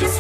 What's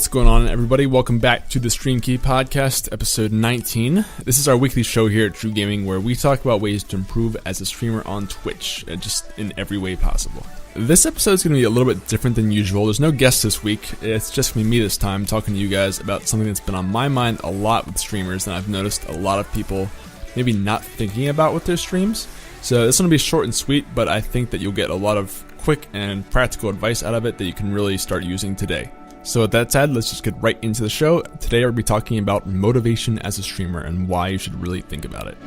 going on, everybody? Welcome back to the Stream Key Podcast, episode 19. This is our weekly show here at TRUgaming where we talk about ways to improve as a streamer on Twitch, just in every way possible. This episode is going to be a little bit different than usual. There's no guest this week. It's just going to be me this time talking to you guys about something that's been on my mind a lot with streamers, and I've noticed a lot of people maybe not thinking about with their streams. So this is going to be short and sweet, but I think that you'll get a lot of quick and practical advice out of it that you can really start using today. So with that said, let's just get right into the show. Today we'll be talking about motivation as a streamer and why you should really think about it.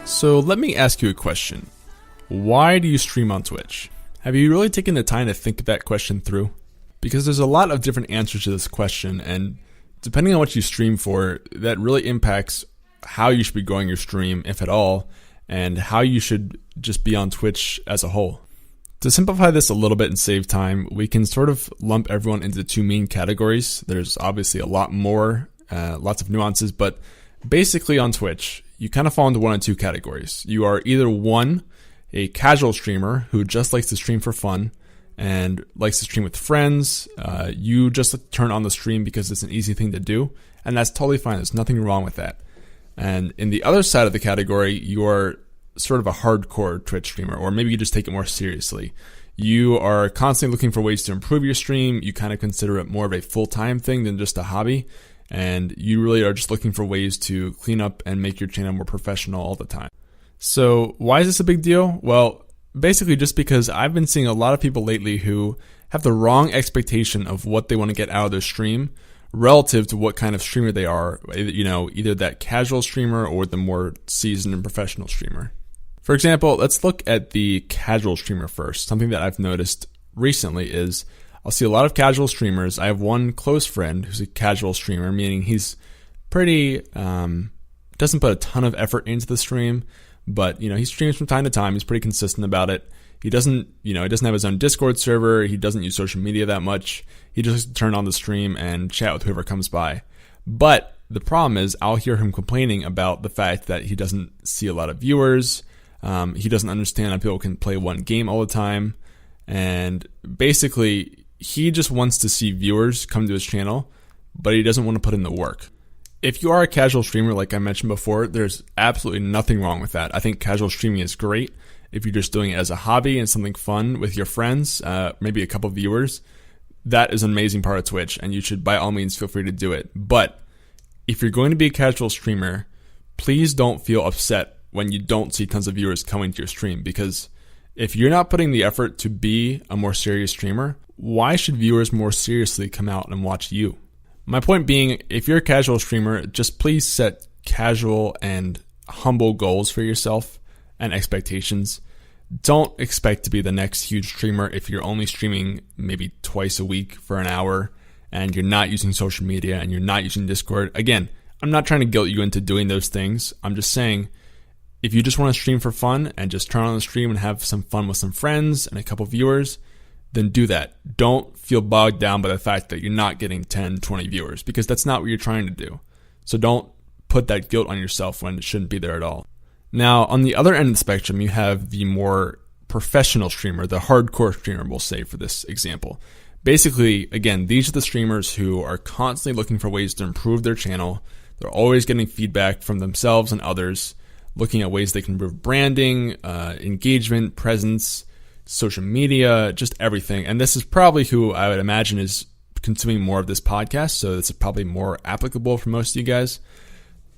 So let me ask you a question. Why do you stream on Twitch? Have you really taken the time to think that question through? Because there's a lot of different answers to this question, and depending on what you stream for, that really impacts how you should be growing your stream, if at all, and how you should just be on Twitch as a whole. To simplify this a little bit and save time, we can sort of lump everyone into two main categories. There's obviously a lot more, lots of nuances, but basically on Twitch, you kind of fall into one of two categories. You are either one, a casual streamer who just likes to stream for fun and likes to stream with friends. You just turn on the stream because it's an easy thing to do, and that's totally fine. There's nothing wrong with that. And in the other side of the category, you are sort of a hardcore Twitch streamer, or maybe you just take it more seriously. You are constantly looking for ways to improve your stream. You kind of consider it more of a full-time thing than just a hobby, and you really are just looking for ways to clean up and make your channel more professional all the time. So why is this a big deal? Well, basically just because I've been seeing a lot of people lately who have the wrong expectation of what they want to get out of their stream relative to what kind of streamer they are, either that casual streamer or the more seasoned and professional streamer. For example, let's look at the casual streamer first. Something that I've noticed recently is I'll see a lot of casual streamers. I have one close friend who's a casual streamer, meaning he's pretty, doesn't put a ton of effort into the stream, but, he streams from time to time. He's pretty consistent about it. He doesn't have his own Discord server. He doesn't use social media that much. He just turn on the stream and chat with whoever comes by. But the problem is I'll hear him complaining about the fact that he doesn't see a lot of viewers. He doesn't understand how people can play one game all the time. And basically, he just wants to see viewers come to his channel, but he doesn't want to put in the work. If you are a casual streamer, like I mentioned before, there's absolutely nothing wrong with that. I think casual streaming is great. If you're just doing it as a hobby and something fun with your friends, maybe a couple viewers, that is an amazing part of Twitch, and you should by all means feel free to do it. But if you're going to be a casual streamer, please don't feel upset when you don't see tons of viewers coming to your stream, because if you're not putting the effort to be a more serious streamer, why should viewers more seriously come out and watch you? My point being, if you're a casual streamer, just please set casual and humble goals for yourself and expectations. Don't expect to be the next huge streamer if you're only streaming maybe twice a week for an hour and you're not using social media and you're not using Discord. Again, I'm not trying to guilt you into doing those things. I'm just saying, if you just want to stream for fun and just turn on the stream and have some fun with some friends and a couple viewers, then do that. Don't feel bogged down by the fact that you're not getting 10, 20 viewers, because that's not what you're trying to do. So don't put that guilt on yourself when it shouldn't be there at all. Now, on the other end of the spectrum, you have the more professional streamer, the hardcore streamer, we'll say for this example. Basically, again, these are the streamers who are constantly looking for ways to improve their channel. They're always getting feedback from themselves and others, looking at ways they can improve branding, engagement, presence, social media, just everything. And this is probably who I would imagine is consuming more of this podcast, so it's probably more applicable for most of you guys.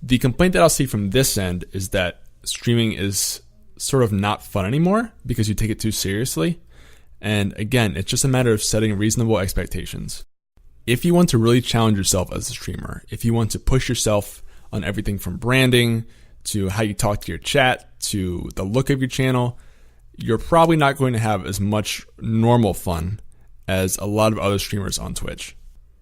The complaint that I'll see from this end is that streaming is sort of not fun anymore because you take it too seriously. And again, it's just a matter of setting reasonable expectations. If you want to really challenge yourself as a streamer, if you want to push yourself on everything from branding to how you talk to your chat to the look of your channel, you're probably not going to have as much normal fun as a lot of other streamers on Twitch.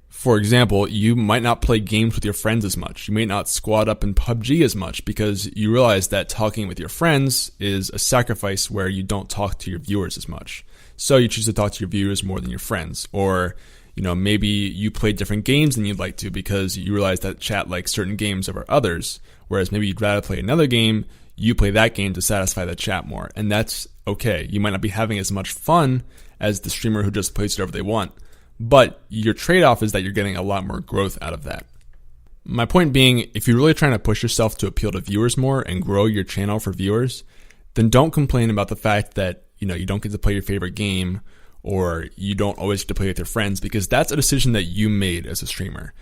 For example, you might not play games with your friends as much. You may not squad up in PUBG as much because you realize that talking with your friends is a sacrifice where you don't talk to your viewers as much. So you choose to talk to your viewers more than your friends. Or maybe you play different games than you'd like to because you realize that chat likes certain games over others, whereas maybe you'd rather play another game, you play that game to satisfy the chat more, and that's okay. You might not be having as much fun as the streamer who just plays whatever they want, but your trade-off is that you're getting a lot more growth out of that. My point being, if you're really trying to push yourself to appeal to viewers more and grow your channel for viewers, then don't complain about the fact that you don't get to play your favorite game or you don't always get to play with your friends, because that's a decision that you made as a streamer.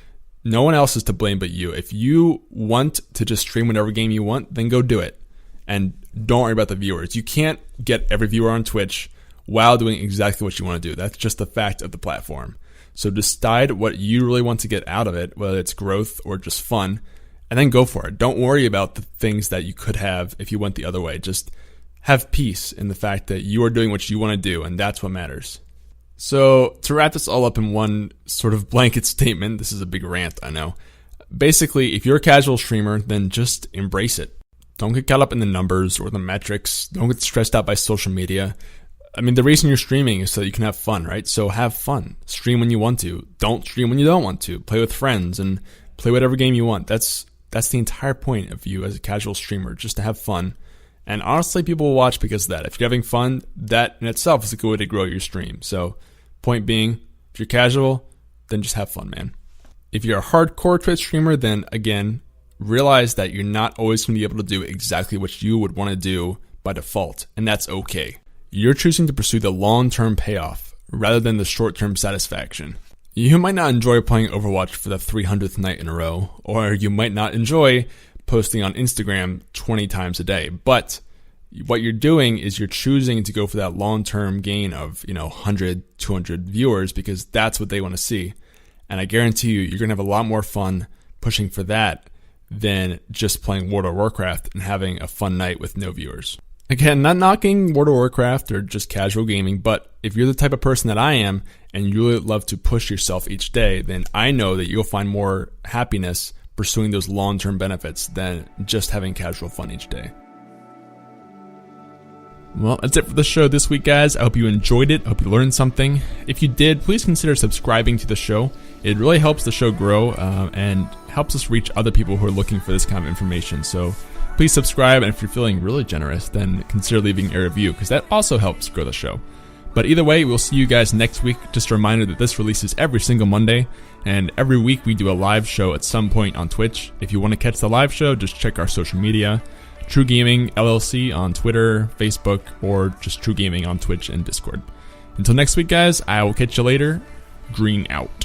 No one else is to blame but you. If you want to just stream whatever game you want, then go do it. And don't worry about the viewers. You can't get every viewer on Twitch while doing exactly what you want to do. That's just the fact of the platform. So decide what you really want to get out of it, whether it's growth or just fun, and then go for it. Don't worry about the things that you could have if you went the other way. Just have peace in the fact that you are doing what you want to do, and that's what matters. So to wrap this all up in one sort of blanket statement, this is a big rant, I know. Basically, if you're a casual streamer, then just embrace it. Don't get caught up in the numbers or the metrics. Don't get stressed out by social media. I mean, the reason you're streaming is so that you can have fun, right? So have fun. Stream when you want to. Don't stream when you don't want to. Play with friends and play whatever game you want. That's the entire point of you as a casual streamer, just to have fun. And honestly, people will watch because of that. If you're having fun, that in itself is a good way to grow your stream. So point being, if you're casual, then just have fun, man. If you're a hardcore Twitch streamer, then again, realize that you're not always going to be able to do exactly what you would want to do by default, and that's okay. You're choosing to pursue the long-term payoff rather than the short-term satisfaction. You might not enjoy playing Overwatch for the 300th night in a row, or you might not enjoy posting on Instagram 20 times a day, but what you're doing is you're choosing to go for that long-term gain of 100, 200 viewers because that's what they want to see. And I guarantee you're going to have a lot more fun pushing for that than just playing World of Warcraft and having a fun night with no viewers. Again, not knocking World of Warcraft or just casual gaming, but if you're the type of person that I am and you really love to push yourself each day, then I know that you'll find more happiness pursuing those long-term benefits than just having casual fun each day. Well, that's it for the show this week, guys. I hope you enjoyed it. I hope you learned something. If you did, please consider subscribing to the show. It really helps the show grow and helps us reach other people who are looking for this kind of information. So please subscribe, and if you're feeling really generous, then consider leaving a review, because that also helps grow the show. But either way, we'll see you guys next week. Just a reminder that this releases every single Monday, and every week we do a live show at some point on Twitch. If you want to catch the live show, just check our social media. TRUgaming LLC on Twitter, Facebook, or just TRUgaming on Twitch and Discord. Until next week, guys, I will catch you later. Green out.